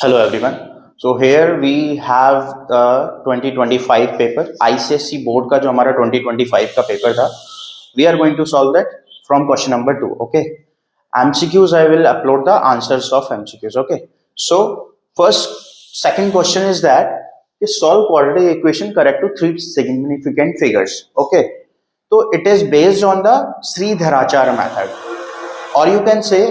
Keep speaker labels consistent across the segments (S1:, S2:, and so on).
S1: Hello everyone. So here we have the 2025 paper ICSE board का जो हमारा 2025 का पेपर था. We are going to solve that from question number 2. Okay. MCQs I will upload the answers of MCQs. Okay. So second question is that solve quadratic equation correct to three significant figures. Okay. So it is based on the Sridharachar method, or you can say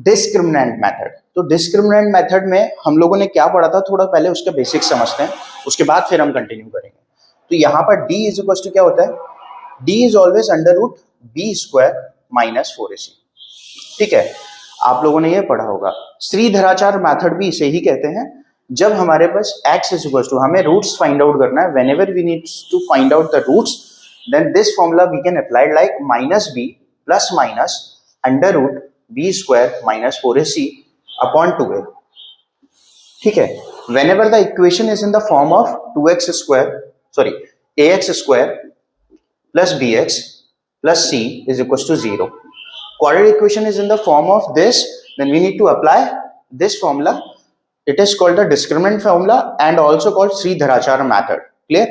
S1: discriminant method. तो discriminant method में हम लोगों ने क्या पढ़ा था, थोड़ा पहले उसके बेसिक समझते हैं, उसके बाद फिर हम कंटिन्यू करेंगे. तो यहाँ पर d इज इक्वल टू क्या होता है, d is always under root b square minus 4ac. ठीक है, आप लोगों ने ये पढ़ा होगा. श्रीधराचार मेथड भी इसे ही कहते हैं. जब हमारे पास x इज इक्वल टू, हमें रूट्स फाइंड आउट करना है, when ever we need to find out the roots, then this formula we can apply like minus b plus minus under root b square minus 4ac upon 2a. ठीक है, when ever the equation is in the form of 2x square ax square plus bx plus c is equal to 0. Quadratic equation is in the form of this, then we need to apply this formula. It is called the discriminant formula and also called Shridharachar method. Clear?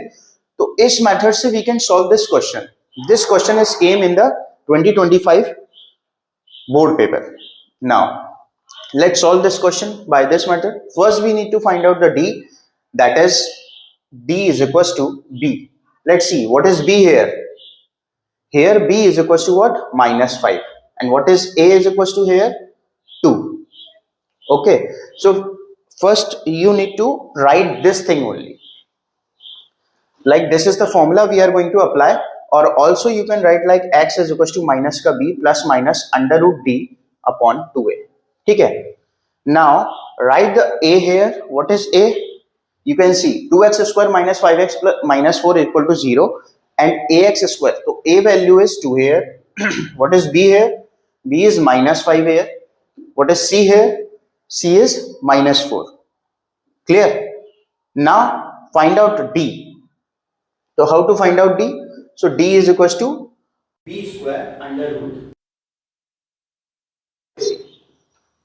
S1: तो इस method से we can solve this question. This question is came in the 2025 board paper. Now let's solve this question by this method. First we need to find out the d, that is d is equals to b. Let's see what is b here. Here b is equals to what? Minus 5. And what is a is equals to here? 2. Okay, so first you need to write this thing only. Like this is the formula we are going to apply. Or also you can write like x is equals to minus का b plus minus under root d upon 2a. ठीक है. Now write the a here. What is a? You can see 2x square minus 5x plus minus 4 equal to 0 and ax square. So a value is 2 here. What is b here? b is minus 5 here. What is c here? c is minus 4. Clear? Now find out d. So how to find out d? So d is equals to b square under root.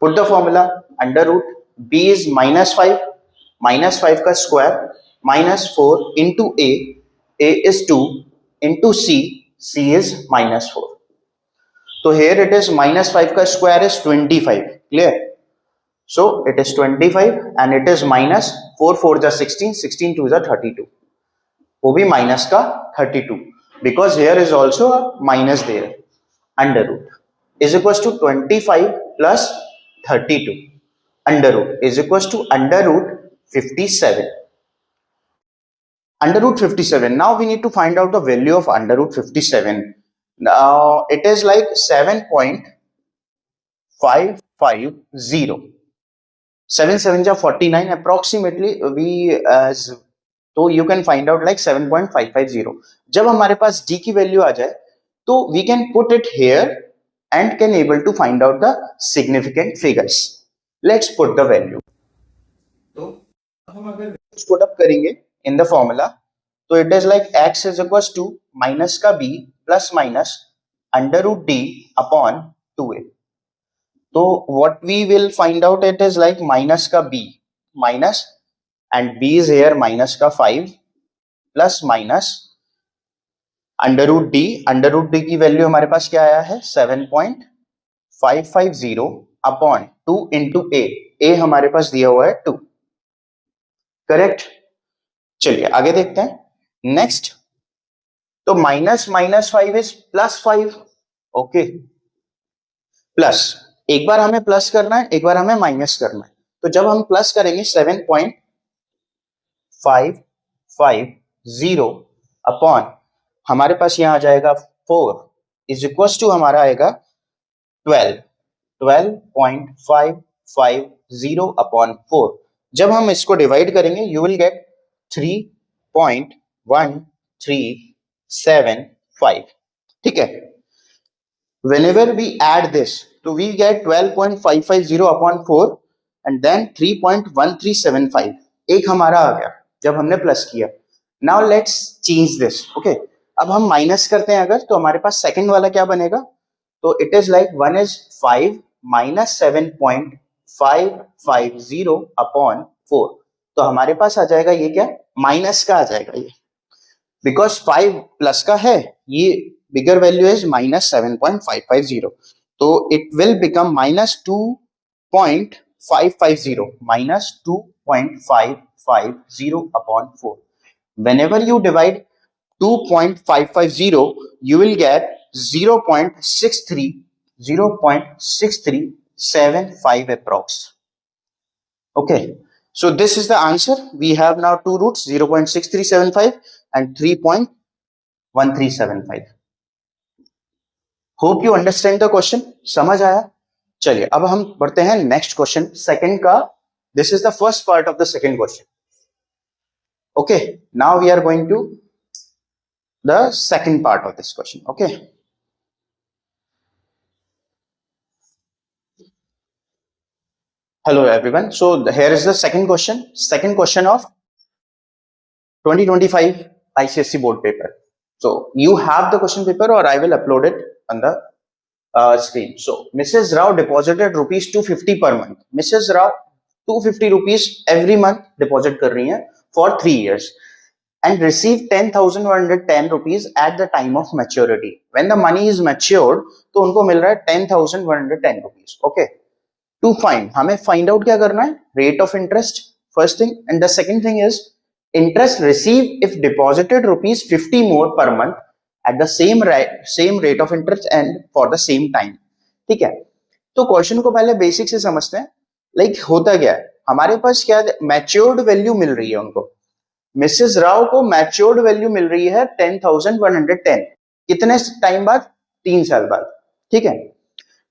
S1: Put the formula under root b is minus 5 का square minus 4 into a is 2 into c is minus 4. So here it is minus 5 का square is 25. Clear? So it is 25 and it is minus 4 4 is 16, 16 2 is 32. वो भी minus का 32. Because here is also a minus there. Under root is equals to 25 plus 32. Under root is equals to under root 57. Under root 57. Now we need to find out the value of under root 57. Now it is like 7.550. 7 7 is 49. Approximately we तो you can find out like 7.550. जब हमारे पास d की value आ जाए तो we can put it here and can able to find out the significant figures. Let's put the value. तो हम अगर पुट अप करेंगे इन द फॉर्मूला तो it is like x is equals to minus का b plus minus under root d upon 2a. तो what we will find out, it is like minus का b minus and b is here minus का 5 plus minus under root d. under root d की value हमारे पास क्या आया है 7.550 upon 2 into a हमारे पास दिया हुआ है 2. करेक्ट? चलिए आगे देखते हैं. नेक्स्ट, तो minus minus 5 is plus 5. Okay, plus एक बार हमें प्लस करना है, एक बार हमें माइनस करना है. तो जब हम प्लस करेंगे 7.550 अपॉन हमारे पास यहां आ जाएगा 4 इज इक्वल टू हमारा आएगा 12.550 अपॉन 4. जब हम इसको डिवाइड करेंगे यू विल गेट 3.1375. ठीक है. whenever we add this, तो we get 12.550 upon 4 and then 3.1375. एक हमारा आ गया जब हमने प्लस किया. Now let's change this. Okay, अब हम माइनस करते हैं अगर, तो हमारे पास सेकंड वाला क्या बनेगा, तो it is like 1 is 5 minus 550 upon 4, तो हमारे पास आ जाएगा ये क्या, माइनस का आ जाएगा ये, बिकॉज 5 प्लस का है, ये बिगर वैल्यू इज -7.550, तो it will become -2.550, -2.550 upon 4. Whenever you divide 2.550, you will get 0.6375 approx. Okay, so this is the answer. We have now two roots, 0.6375 and 3.1375. Hope you understand the question, समझ आया? चलिए अब हम बढ़ते हैं नेक्स्ट क्वेश्चन, सेकंड का. This is the first part of the second question. Okay, now we are going to the second part of this question. Okay, hello everyone, so here is the second question of 2025 ICSE board paper. So you have the question paper or I will upload it on the screen. So Mrs. Rao deposited rupees 250 per month. Mrs. Rao 250 rupees every month deposit कर रही हैं for 3 years and received 10,110 rupees at the time of maturity. When the money is matured, तो उनको मिल रहा है 10,110 rupees. Okay. To find, हमें find out क्या करना है? Rate of interest, first thing, and the second thing is interest received if deposited rupees 50 more per month at the same rate of interest and for the same time. ठीक है, तो question को पहले basic से समझते हैं. Like होता क्या है, हमारे पास क्या मैच्योर्ड वैल्यू मिल रही है उनको. मिसेस राव को मैच्योर्ड वैल्यू मिल रही है 10,110. कितने टाइम बाद? 3 साल बाद. ठीक है,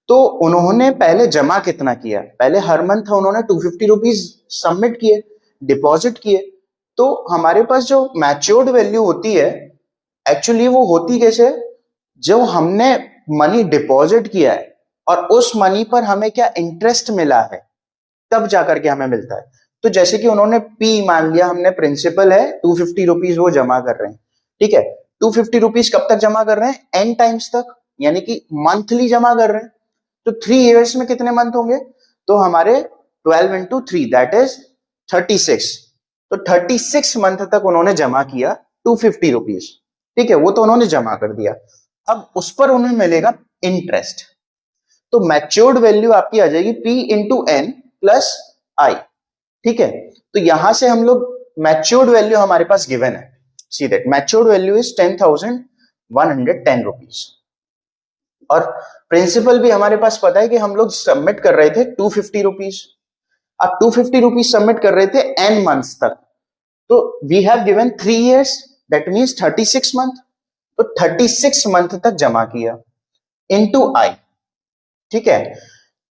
S1: तो उन्होंने पहले जमा कितना किया? पहले हर मंथ उन्होंने 250 रुपीज सबमिट किए, डिपॉजिट किए. तो हमारे पास जो मैच्योर्ड वैल्यू होती है, एक्चुअली वो होती कैसे? जो हमने मनी डिपॉजिट किया है और उस मनी पर हमें क्या इंटरेस्ट मिला है, तब जाकर के हमें मिलता है. तो जैसे कि उन्होंने पी मान लिया, हमने प्रिंसिपल है 250 रुपीज वो जमा कर रहे हैं. ठीक है, 250 रुपीज कब तक जमा कर रहे हैं? n टाइम्स तक, यानी कि मंथली जमा कर रहे हैं. तो 3 इयर्स में कितने मंथ होंगे? तो हमारे 12 into 3 दैट इज 36. तो 36 मंथ तक उन्होंने जमा किया 250 रुपीज. ठीक है, वो तो उन्होंने जमा कर दिया. अब उस पर उन्हें मिलेगा इंटरेस्ट. तो मैच्योर्ड वैल्यू आपकी आ जाएगी P इंटू एन प्लस आई. ठीक है, तो यहां से हम लोग मैच्योर्ड वैल्यू हमारे पास गिवन है. See that matured value is 10,110 rupees और प्रिंसिपल भी हमारे पास पता है कि हम लोग सबमिट कर रहे थे 250 रुपीज. अब 250 रुपीज सबमिट कर रहे थे n मंथ्स तक. तो we have given 3 years, that means 36 month. तो 36 मंथ तक जमा किया इनटू आई. ठीक है,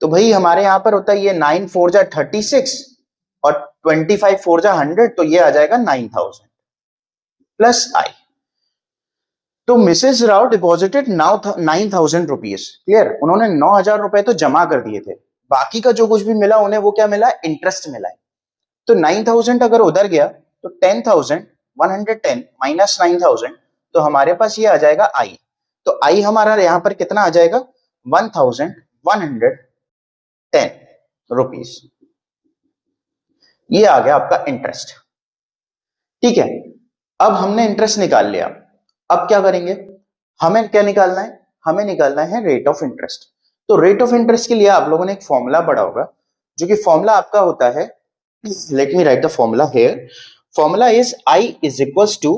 S1: तो भाई हमारे यहां पर होता है ये 9 4 जा 36 और 25 4 जा 100, तो ये आ जाएगा 9,000 प्लस आई. तो Mrs Rao deposited 9,000 rupees. Clear, उन्होंने 9,000 रुपए तो जमा कर दिए थे, बाकी का जो कुछ भी मिला उन्हें वो क्या मिला? इंटरेस्ट मिला है. तो 9,000 अगर उधर गया तो 10,110 माइनस 9,000, तो हमारे पास ये आ जाएगा आई. तो आई हमारा यहां पर कितना आ जाएगा? 1,110 रुपीज. ये आ गया आपका इंटरेस्ट. ठीक है, अब हमने इंटरेस्ट निकाल लिया. अब क्या करेंगे? हमें क्या निकालना है? हमें निकालना है रेट ऑफ इंटरेस्ट. तो रेट ऑफ इंटरेस्ट के लिए आप लोगों ने एक फॉर्मूला पढ़ा होगा, जो कि फॉर्मूला आपका होता है, let me write the formula here. Formula is I is equals to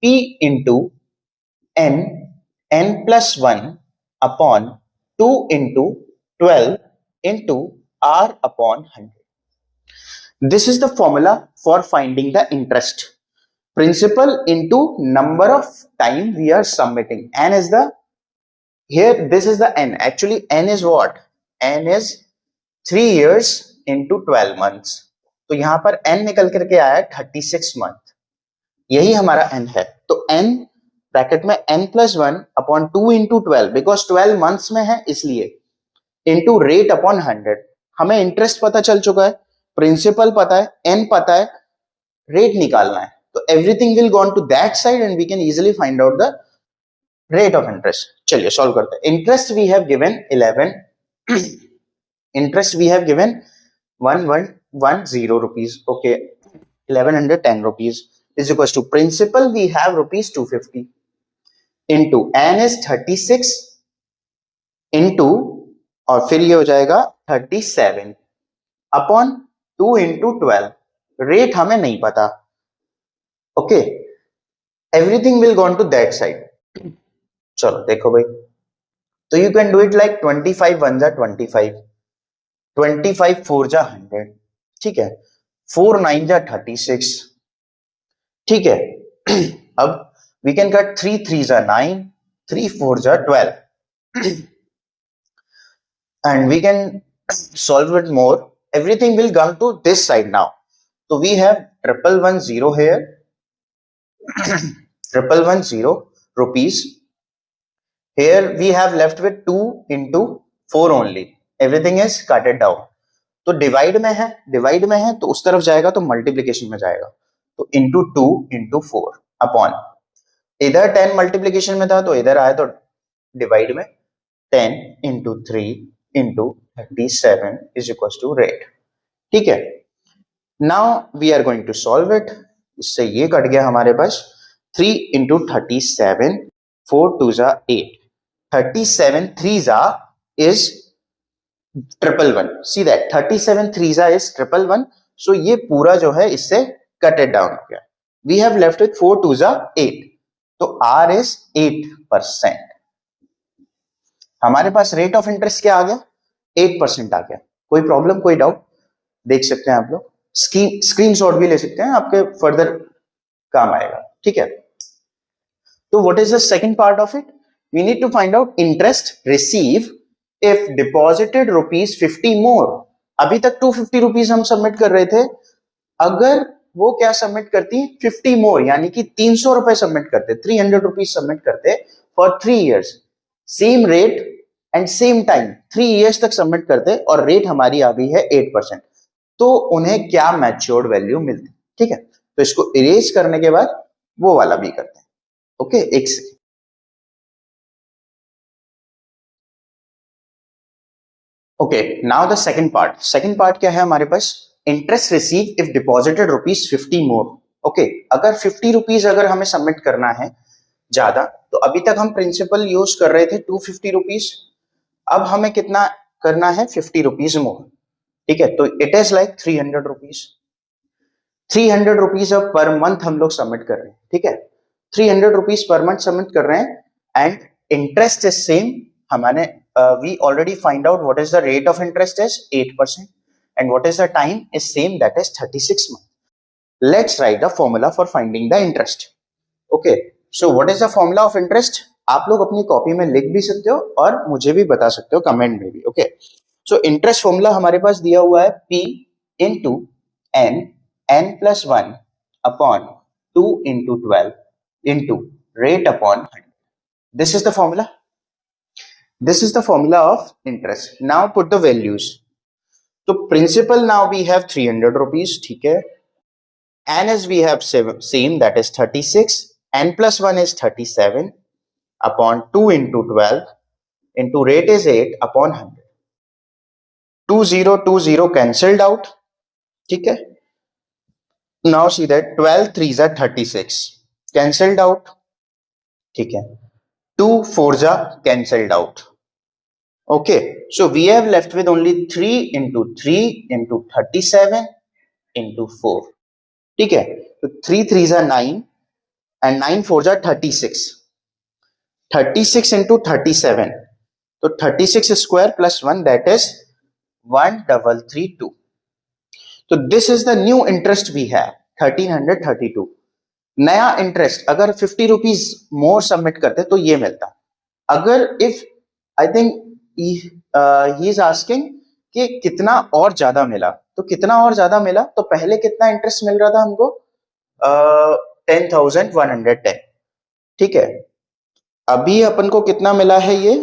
S1: P into n plus 1 upon 2 into 12 into r upon 100. This is the formula for finding the interest. Principal into number of time we are submitting. N is the, here this is the n. Actually n is what? N is 3 years into 12 months. तो यहां पर n निकल करके आया 36 month. यही हमारा n है. तो n ब्रैकेट में n plus 1 upon 2 into 12, because 12 months में है इसलिए, इंटू रेट अपॉन 100. हमें इंटरेस्ट पता चल चुका है, प्रिंसिपल पता है, n पता है, रेट निकालना है. तो everything will go on to that side and we can easily find out the rate of interest. चलिए सॉल्व करते हैं. Interest we have given 11 interest we have given 1110 rupees, okay, 1110 rupees is equals to principal we have rupees 250 into n is 36 into और फिर ये हो जाएगा 37 upon 2 into 12. Rate हमें नहीं पता, okay, everything will gone to that side. चलो देखो भाई, तो you can do it like 25 1 जा 25, 25 4 जा 100, ठीक है, 4 9 जा 36, ठीक है. अब वी कैन कट 3 3 जा 9, 3 4 जा 12 and we can solve it more. Everything will come to this side now. So we have 1110 here, 1110 rupees. Here we have left with 2 into 4 only. Everything is cut it down. तो divide में है तो उस तरफ जाएगा तो multiplication में जाएगा, तो into 2 into 4 अपॉन, इधर 10 मल्टीप्लीकेशन में था तो इधर आया तो डिवाइड में 10 into 3 into 37 is equals to rate. ठीक है. Now we are going to solve it. इससे ये कट गया हमारे पास 3 into 37, 4 2 जा 8, 37 3 जा is 111. See that 37 3 जा is 111. So ये पूरा जो है इससे कट इट डाउन हो गया. We have left with 4 2 जा 8. तो R is 8%. हमारे पास रेट ऑफ इंटरेस्ट क्या आ गया? 8% आ गया. कोई प्रॉब्लम, कोई डाउट? देख सकते हैं आप लोग, स्क्रीनशॉट भी ले सकते हैं, आपके फर्दर काम आएगा. ठीक है. तो what is the second part of it? We need to find out interest receive if deposited rupees 50 more. अभी तक 250 रुपीज हम सबमिट कर रहे थे, अगर वो क्या सबमिट करती 50 मोर, यानी कि 300 रुपए सबमिट करते, 300 रुपीज सबमिट करते for 3 years, same rate and same time, 3 years तक सबमिट करते और रेट हमारी आ गई है 8%, तो उन्हें क्या मैच्योर्ड वैल्यू मिलती. ठीक है. तो इसको इरेज करने के बाद वो वाला भी करते हैं. ओके, एक second. Okay, now the second part. Second part क्या है हमारे पास? Interest receive if deposited rupees 50 more. Okay, अगर 50 रुपीज अगर हमें सबमिट करना है ज्यादा, तो अभी तक हम प्रिंसिपल यूज कर रहे थे 250 रुपीज, अब हमें कितना करना है? 50 रुपीज मोर. ठीक है. तो it is like 300 rupees. 300 rupees अब पर मंथ हम लोग सबमिट कर रहे हैं. ठीक है. 300 रुपीज पर मंथ सबमिट कर रहे हैं एंड इंटरेस्ट इज सेम. हमारे we already find out what is the rate of interest is 8% and what is the time is same, that is 36 month. Let's write the formula for finding the interest. Okay, so what is the formula of interest? आप लोग अपनी copy में लिख भी सकते हो और मुझे भी बता सकते हो कमेंट में भी. ओके, सो इंटरेस्ट फॉर्मूला हमारे पास दिया हुआ है P into n plus 1 upon 2 into 12 into rate upon 100. This is the formula. This is the formula of interest. Now put the values. So principal now we have 300 rupees. ठीक है. N as we have same, that is 36. N plus 1 is 37 upon 2 into 12 into rate is 8 upon 100. 20 cancelled out. ठीक है. Now see that 12 3s are 36 cancelled out. ठीक है. 2 4s are cancelled out. Okay, so we have left with only 3 into 3 into 37 into 4. ठीक है. तो 3 3s are 9 and 9 4s are 36. 36 into 37. तो 36 square plus 1, that is 1332. तो this is the new interest we have 1332. नया interest अगर 50 rupees more submit करते तो ये मिलता. अगर if I think he is asking कि कितना और ज्यादा मिला, तो कितना और ज्यादा मिला, तो पहले कितना इंटरेस्ट मिल रहा था हमको? 10,110. ठीक है. अभी अपन को कितना मिला है? ये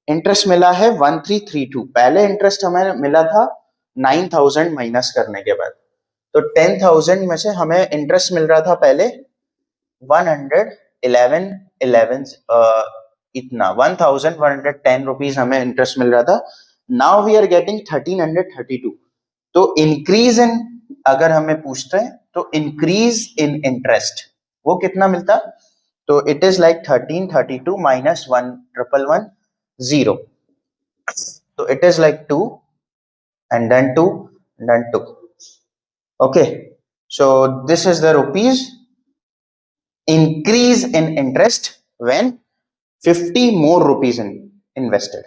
S1: इंटरेस्ट मिला है 1332. पहले इंटरेस्ट हमें मिला था 9,000 माइनस करने के बाद. तो 10,000 में से हमें इंटरेस्ट मिल रहा था पहले 111 इतना 1,110 रुपीज हमें इंटरेस्ट मिल रहा था. Now we are getting 1332. तो इंक्रीज इन, अगर हमें पूछते हैं तो इंक्रीज इन इंटरेस्ट वो कितना मिलता? तो it is like 1332 minus 1110. So it is like 2 and then 2 and then 2. Okay, so this is the rupees increase in interest when 50 more rupees invested.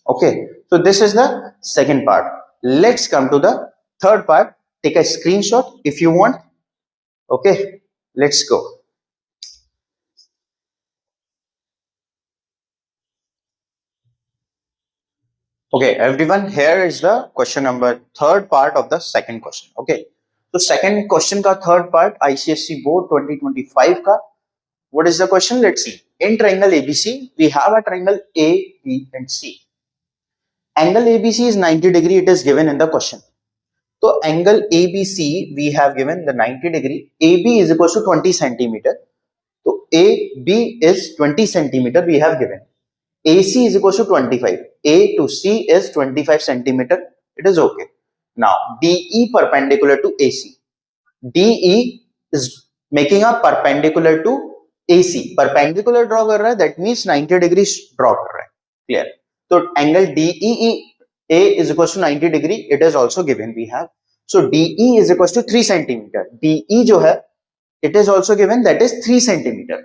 S1: Okay, so this is the second part. Let's come to the third part. Take a screenshot if you want. Okay, let's go. Okay, everyone, here is the question number, third part of the second question. Okay, so second question ka third part, ICSE board 2025 ka. What is the question? Let's see. In triangle ABC, we have a triangle A, B and C. Angle ABC is 90 degree, it is given in the question. So angle ABC, we have given the 90 degree. AB is equal to 20 centimeter. So AB is 20 centimeter we have given. AC is equal to 25. A to C is 25 centimeter. It is okay. Now DE perpendicular to AC. DE is making a perpendicular to AC. Perpendicular draw कर रहा है, that means 90 degrees draw कर रहा है. Clear? So angle DEE A is equal to 90 degree. It is also given we have. So DE is equal to 3 centimeter. DE जो है, it is also given, that is 3 centimeter.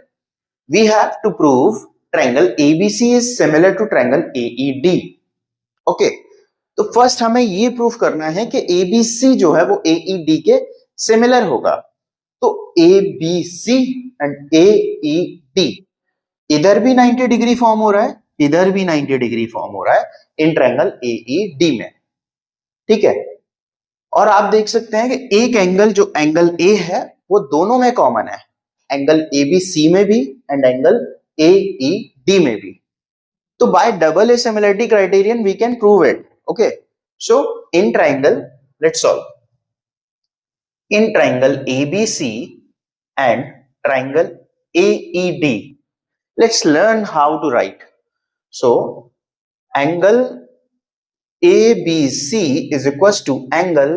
S1: We have to prove triangle ABC is similar to triangle AED. Okay, तो first हमें ये proof करना है कि ABC जो है वो AED के सिमिलर होगा. तो ABC एंड AED इधर भी 90 डिग्री फॉर्म हो रहा है, इधर भी 90 डिग्री फॉर्म हो रहा है इन ट्रायंगल AED में. ठीक है, और आप देख सकते हैं कि एक एंगल जो एंगल A है वो दोनों में कॉमन है, एंगल ABC में भी एंड एंगल AED में भी. तो by double A similarity criterion we can prove it. Okay, so in triangle, let's solve. In triangle ABC and triangle AED, let's learn how to write. So angle ABC is equals to angle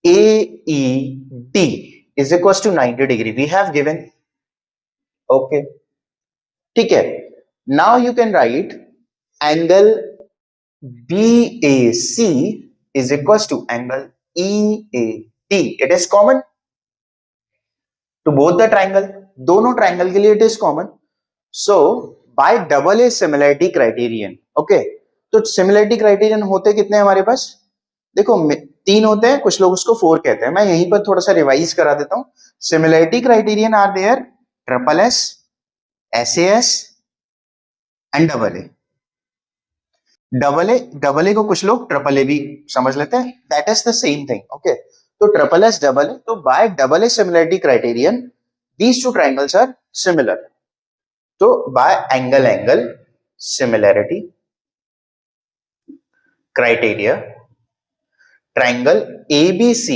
S1: AED is equals to 90 degree we have given. Okay, ठीक है. Now you can write angle BAC is equals to angle EAD. It is common to both the triangle. दोनों triangle के लिए it is common. So by double A similarity criterion. Okay, तो similarity criterion होते कितने हमारे पास? देखो 3 होते हैं, कुछ लोग उसको 4 कहते हैं. मैं यहीं पर थोड़ा सा रिवाइज करा देता हूं. Similarity criterion are there triple S, SAS and double A. Double A को कुछ लोग ट्रिपल ए भी समझ लेते हैं, that is the same thing. Okay, तो ट्रिपल एस डबल ए, तो by double A similarity criterion these two triangles are similar. तो by angle angle similarity criteria, triangle ABC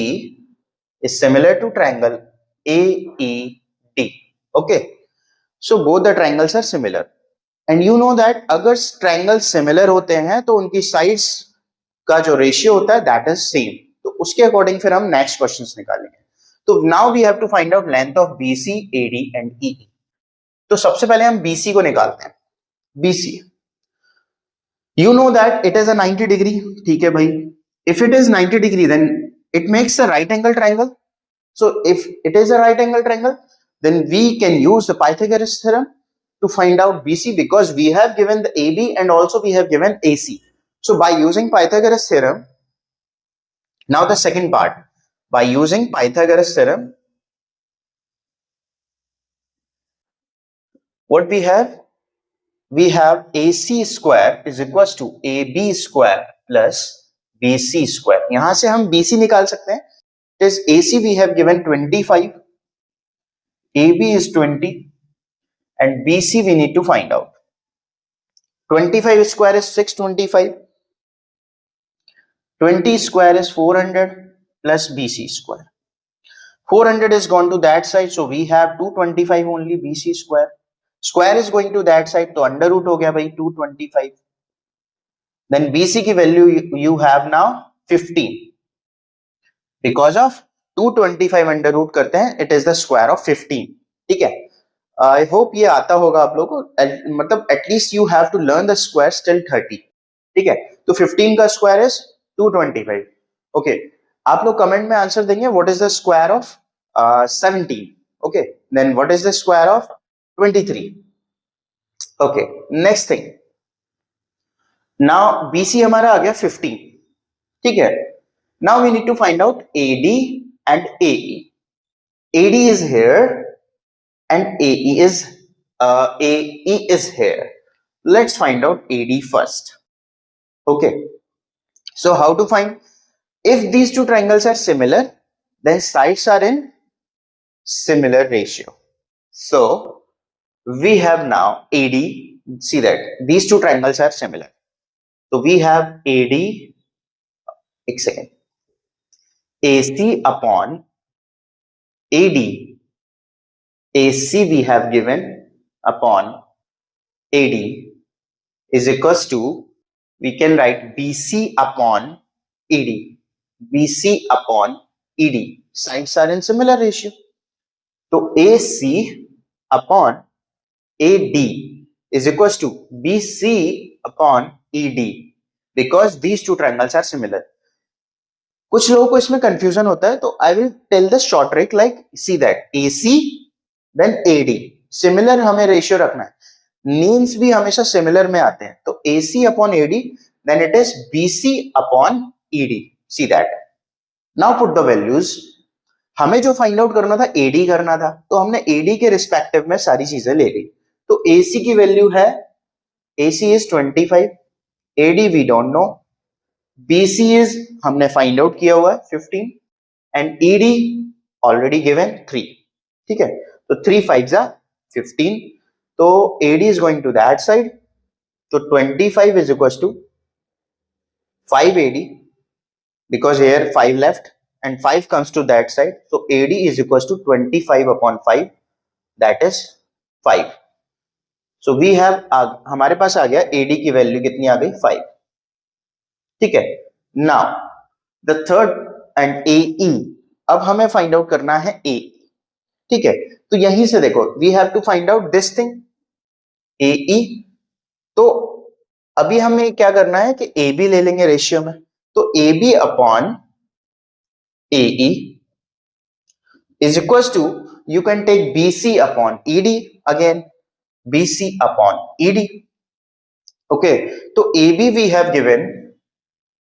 S1: is similar to triangle AED. Okay, so both the triangles are similar. And you know that अगर triangle similar होते हैं तो उनकी sides का जो ratio होता है दैट इज सेम. तो उसके अकॉर्डिंग फिर हम नेक्स्ट क्वेश्चंस निकालेंगे. तो now we have to find out length of BC, AD and EE. तो सबसे पहले हम BC को निकालते हैं. BC, you know that it is a 90 degree. ठीक है भाई, if it is 90 degree then it makes a right angle triangle. So if it is a right angle triangle then we can use the Pythagoras theorem to find out BC, because we have given the AB and also we have given AC. So by using Pythagoras theorem, now the second part, by using Pythagoras theorem, what we have AC square is equals to AB square plus BC square. यहां से हम BC निकाल सकते हैं. It is AC we have given 25, AB is 20 and BC we need to find out. 25 square is 625, 20 square is 400 plus BC square. 400 is gone to that side, so we have 225 only. BC square is going to that side, तो under root हो गया भाई 225. Then BC की value you have now 15 because of 225 under root करते हैं, it is the square of 15. ठीक है, I hope ये आता होगा आप लोगों को, मतलब at least you have to learn the square till 30. ठीक है, तो 15 का स्क्वायर इज 225. ओके, आप लोग कमेंट में आंसर देंगे what is the square of 17. Okay, then what is the square of 23. Okay, next thing, now BC हमारा आ गया 15. ठीक है, now we need to find out AD and AE. AD is here and AE is here. Let's find out AD first. Okay, so how to find? If these two triangles are similar, then sides are in similar ratio. So we have now AD. See that these two triangles are similar. So we have AD. एक second. AC upon AD. AC we have given upon AD is equals to, we can write BC upon ED. BC upon ED. Sides are in similar ratio. So AC upon AD is equals to BC upon ED because these two triangles are similar. कुछ लोगों को इसमें confusion होता है, तो I will tell the short trick, like see that AC then AD similar हमें ratio रखना है. मीन्स भी हमेशा सिमिलर में आते हैं, तो AC upon AD then it is BC upon ED. See that. Now put the values. हमें जो फाइंड आउट करना था AD करना था, तो हमने AD के रिस्पेक्टिव में सारी चीजें ले ली. तो AC की वैल्यू है, AC is 25, AD we don't know, BC is हमने फाइंड आउट किया हुआ है 15 एंड ED ऑलरेडी गिवन 3. ठीक है, तो 3 5s are 15, तो AD is going to that side, तो 25 is equals to 5 AD because here 5 left and 5 comes to that side, so AD is equals to 25 upon 5, that is 5. So we have हमारे पास आ गया AD की value कितनी आ गई 5. ठीक है, now the third and AE. अब हमें फाइंड आउट करना है AE. ठीक है, तो यहीं से देखो we have to find out this thing AE. तो अभी हमें क्या करना है कि AB ले लेंगे रेशियो में, तो AB upon AE is equal to, you can take BC upon ED again, BC upon ED. Okay, तो AB we have given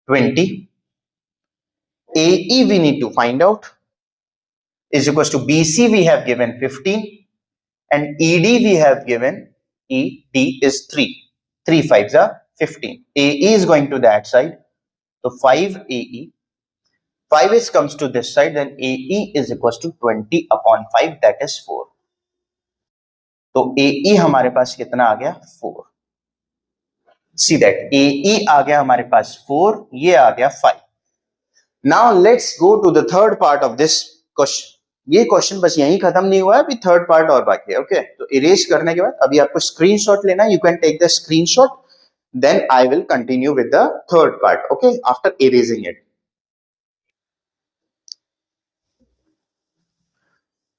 S1: 20, AE we need to find out is equals to BC we have given 15 and ED we have given, ED is 3. 3 5s are 15. AE is going to that side, so 5 AE. 5 is comes to this side, then AE is equals to 20 upon 5, that is 4. तो AE हमारे पास कितना आ गया 4. See that AE आ गया हमारे पास 4, ये आ गया 5. Now let's go to the third part of this question. ये question बस यहीं खत्म नहीं हुआ है, अभी थर्ड पार्ट और बाकी है. ओके, तो इरेज करने के बाद अभी आपको स्क्रीनशॉट लेना है, you can take the screenshot, then I will continue with the third part. Okay, after erasing it.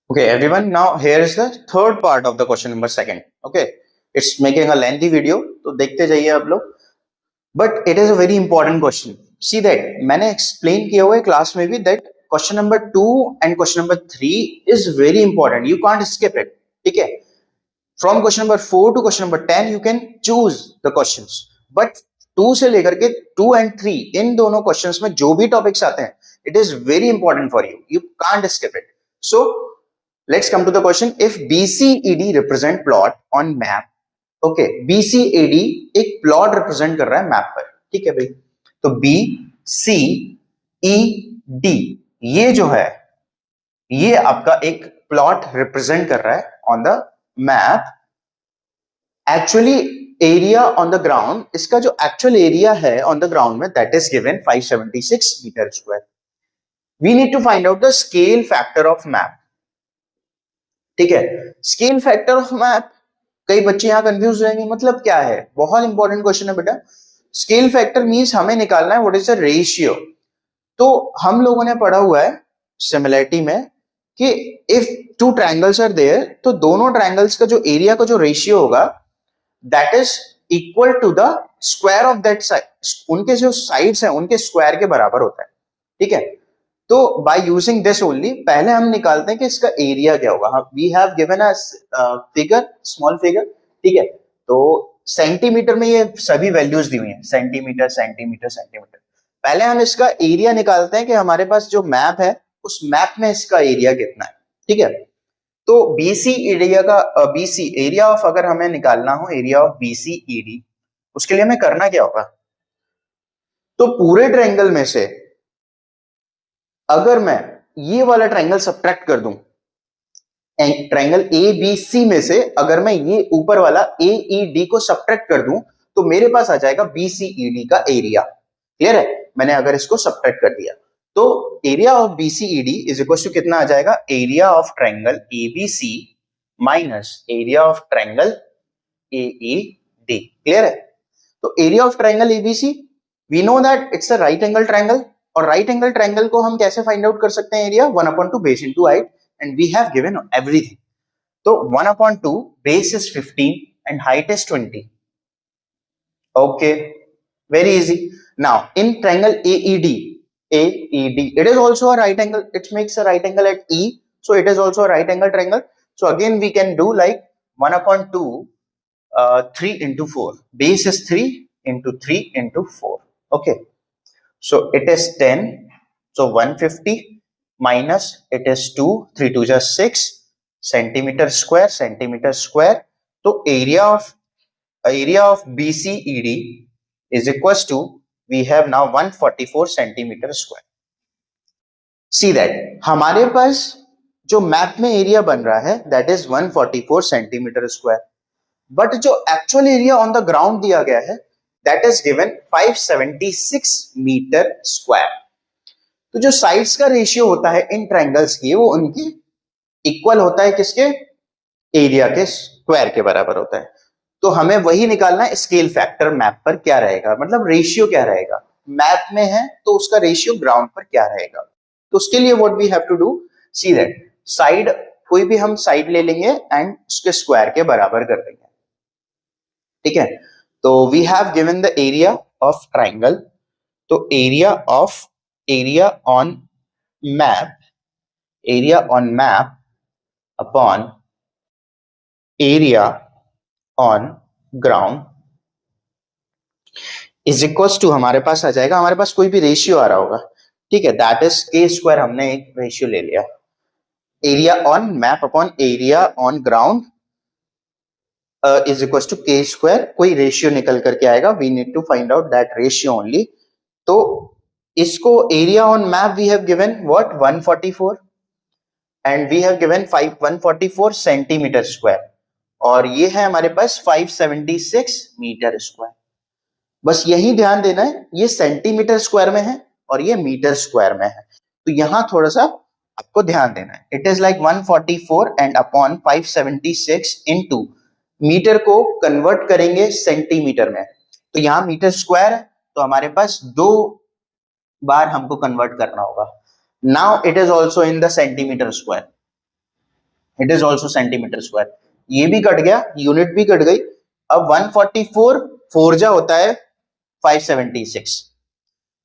S1: Okay, everyone, now here is the third part of the question number 2. Okay, it's making a lengthy video, तो देखते जाइए आप लोग, but it is a very important question. See that मैंने explain किया हुआ है class में भी that question number 2 and question number 3 is very important. You can't skip it. ठीक है, from question number 4 to question number 10 you can choose the questions, but 2 से लेकर के 2 and 3 इन दोनों questions में जो भी topics आते हैं, it is very important for you. You can't skip it. So let's come to the question. If BCED represent plot on map, okay, BCAD एक plot represent कर रहा है मैप पर. ठीक है भाई, तो BCED ये जो है ये आपका एक प्लॉट रिप्रेजेंट कर रहा है on the map. Actually area on the ground, इसका जो एक्चुअल एरिया है ऑन द ग्राउंड में that is given 576 metre square. We need to find out the scale factor of map. ठीक है, स्केल फैक्टर ऑफ मैप, कई बच्चे यहां confuse रहेंगे मतलब क्या है. बहुत इंपॉर्टेंट क्वेश्चन है बेटा. स्केल फैक्टर मींस हमें निकालना है व्हाट इज द रेशियो। तो हम लोगों ने पढ़ा हुआ है सिमिलरिटी में कि if two triangles are there, तो दोनों ट्रायंगल्स का जो एरिया का जो रेशियो होगा that is equal to the square of that side, उनके जो साइड्स हैं उनके स्क्वायर के बराबर होता है, ठीक है। तो बाय यूजिंग दिस ओनली पहले हम निकालते हैं कि इसका एरिया क्या होगा। We have given a figure, small figure, ठीक है। तो सेंटीमीटर में ये सभी वैल्यूज दी हुई हैं, सेंटीमीटर सेंटीमीटर सेंटीमीटर। पहले हम इसका एरिया निकालते हैं कि हमारे पास जो मैप है उस मैप में इसका एरिया कितना है, ठीक है। तो बीसी एरिया का बीसी एरिया ऑफ अगर हमें निकालना हो एरिया ऑफ बीसी ईडी, उसके लिए हमें करना क्या होगा। तो पूरे ट्रायंगल में से अगर मैं ये वाला ट्रायंगल सब्ट्रैक्ट कर दूं, ट्रायंगल ए बी सी में से अगर मैं ये ऊपर वाला ए ई डी को सब्ट्रैक्ट कर दूं तो मेरे पास आ जाएगा बी सी ई डी का एरिया। क्लियर है, मैंने अगर इसको सब्ट्रैक्ट कर दिया तो area of B C E D is equal to कितना आ जाएगा, area of triangle A B C minus area of triangle A E D. Clear है, तो area of triangle ABC we know that it's a right angle triangle, और right angle triangle को हम कैसे find out कर सकते हैं, area 1/2 base into height, and we have given everything. तो 1/2 base is 15 and height is 20। Okay, very easy. Now in triangle AED it is also a right angle, it makes a right angle at E, so it is also a right angle triangle. So again we can do like 1/2 3 into 4, base is 3 into 3 into 4. Okay, so it is 10, so 150 minus it is 2, 3 2 is 6 centimeter square. So area of BCED is equals to, we have now 144 centimeter square. See that हमारे पास जो map में area बन रहा है that is 144 centimeter square, but जो actual area on the ground दिया गया है that is given 576 metre square. तो जो साइड्स का रेशियो होता है इन ट्रायंगल्स की वो उनके इक्वल होता है, किसके, एरिया के स्क्वायर के बराबर होता है। तो हमें वही निकालना है, स्केल फैक्टर मैप पर क्या रहेगा, मतलब रेशियो क्या रहेगा, मैप में है तो उसका रेशियो ग्राउंड पर क्या रहेगा। तो उसके लिए what we have to do, see that side, कोई भी हम साइड ले लेंगे एंड उसके स्क्वायर के बराबर कर देंगे, ठीक है। तो we have given the area of triangle, तो area on map upon area on ground is equals to, हमारे पास आ जाएगा, हमारे पास कोई भी रेशियो आ रहा होगा, ठीक है, दैट इज के स्क्वायर, हमने एक रेशियो ले लिया, area on map upon area on ground is equals to k square, कोई रेशियो निकल करके आएगा, we need to find out that ratio only. तो इसको area on map we have given what 144 and we have given 144 centimetre square, और ये है हमारे पास 576 मीटर स्क्वायर। बस यही ध्यान देना है, ये सेंटीमीटर स्क्वायर में है और ये मीटर स्क्वायर में है, तो यहां थोड़ा सा आपको ध्यान देना है। It is like 144 and upon 576 into, metre को कन्वर्ट करेंगे सेंटीमीटर में, तो यहां मीटर स्क्वायर है तो हमारे पास 2 बार हमको कन्वर्ट करना होगा। Now it is also in the centimetre square, it is also centimetre square, ये भी कट गया, यूनिट भी कट गई। अब 144 4 जा होता है 576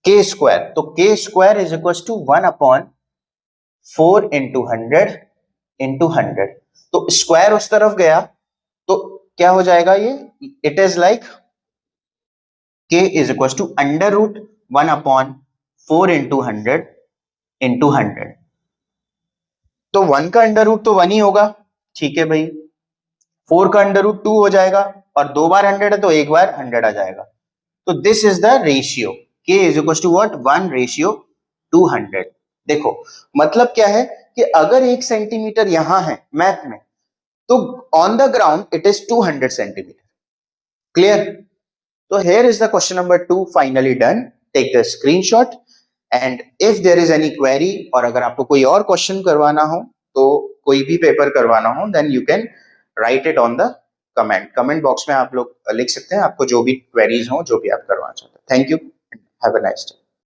S1: के स्क्वायर, तो k square is equal to 1/4 into 100 into 100, तो स्क्वायर उस तरफ गया तो क्या हो जाएगा ये, it is like k is equal to under root 1/4 into 100 into 100, तो 1 का अंडर रूट तो 1 ही होगा, ठीक है भाई, 4 का अंडर रूट 2 हो जाएगा, और 2 बार 100 है तो 1 बार 100 आ जाएगा। तो this is the ratio, k is equal to what 1:200। देखो मतलब क्या है कि अगर 1 सेंटीमीटर यहां है मैप में, तो on the ground it is 200 centimetre. Clear, तो here is the question number 2 finally done. Take a screenshot and if there is any query, और अगर आपको कोई और क्वेश्चन करवाना हो, तो कोई भी पेपर करवाना हो, then you can write it on the comment box में आप लोग लिख सकते हैं आपको जो भी क्वेरीज हो, जो भी आप करवाना चाहते हैं। Thank you, have a nice day.